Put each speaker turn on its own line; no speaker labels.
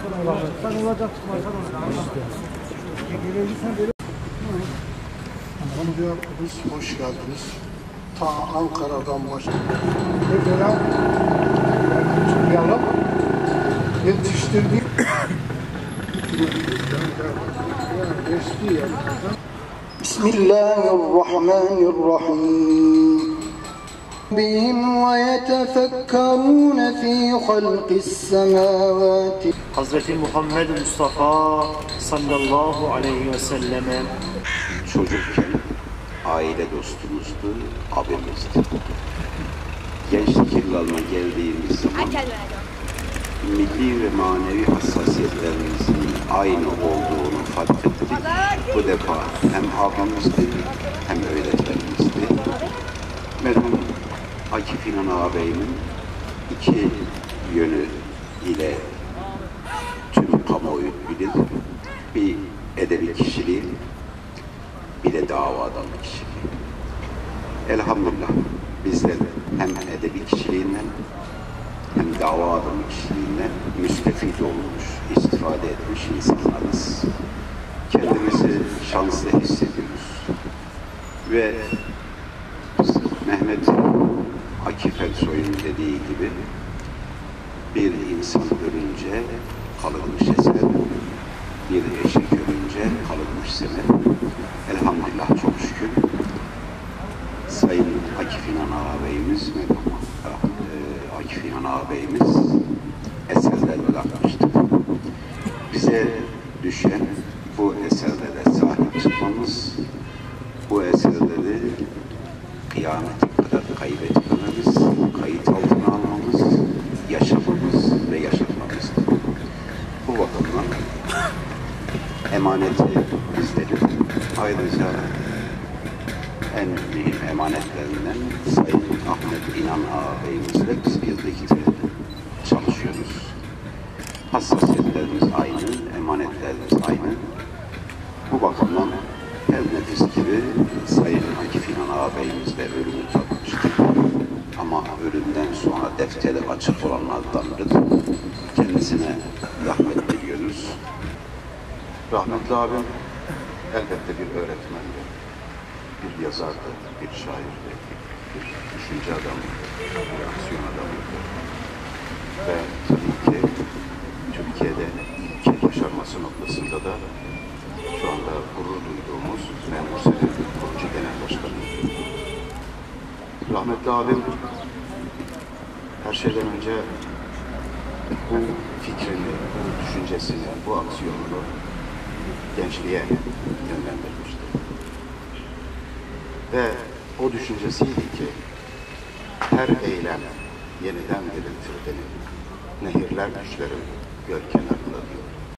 Sen olacak çıkmazsan
Biz hoş geldiniz. Ta Ankara'dan başladık. Mesela yalım yetiştirdik. Bismillahirrahmanirrahim. بهم ويتفكرون في خلق السماوات.
Hazreti Muhammed Mustafa sallallahu aleyhi ve selleme
çocukken aile dostumuzdu, abimizdi. Gençlik yıllarına geldiğimiz zaman milli ve manevi hassasiyetlerimizin aynı olduğunu fark ettik. Bu defa hem abimizdi hem öğretmenimizdi. Merhum Akif İnan ağabeyimin iki yönü ile tüm kamuoyu bilir. Bir edebi kişiliği, bir de dava adamı kişiliği. Elhamdülillah bizler hem edebi kişiliğinden hem dava adamı kişiliğinden müstefid olmuş, istifade etmiş insanlarız. Kendimizi şanslı hissediyoruz. Ve Mehmet Akif Ersoy'un dediği gibi bir insan ölünce kalınmış eser, bir eşek ölünce kalınmış semer. Elhamdülillah çok şükür Sayın Akif İnan ağabeyimiz, Akif İnan ağabeyimiz eserler bırakmıştı. Bize düşen bu eserlere sahip çıkmamız, bu eserleri kıyamete kadar kaybetmememiz, kayıt altına almamız, yaşamamız ve yaşatmamızdır. Bu bakımdan emaneti bizlerin. Ayrıca en mühim emanetlerinden Sayın Ahmet İnan ağabeyimizle biz birlikte çalışıyoruz. Hassasiyetlerimiz aynı, emanetlerimiz aynı. Bu bakımdan her nefis gibi Sayın Akif İnan ağabeyimizle ölümü tatmıştık. Ama ölümden sonra defteri açık olanlardandır. Kendisine rahmet diliyoruz. Rahmetli abim elbette bir öğretmendi, bir yazardı, bir şairdi, bir düşünce adamıydı, bir aksiyon adamıydı. Ve tabii ki Türkiye'de ilke başarması noktasında da şu anda gurur duyduğumuz Memur Selim Kurucu Genel Başkanı'ydı. Rahmetli abim her şeyden önce bu fikrini, bu düşüncesini, bu aksiyonunu gençliğe yönlendirmişti. Ve o düşüncesiydi ki her eylem yeniden diriltir beni. Nehirler düşlerim göl kenarında diyor.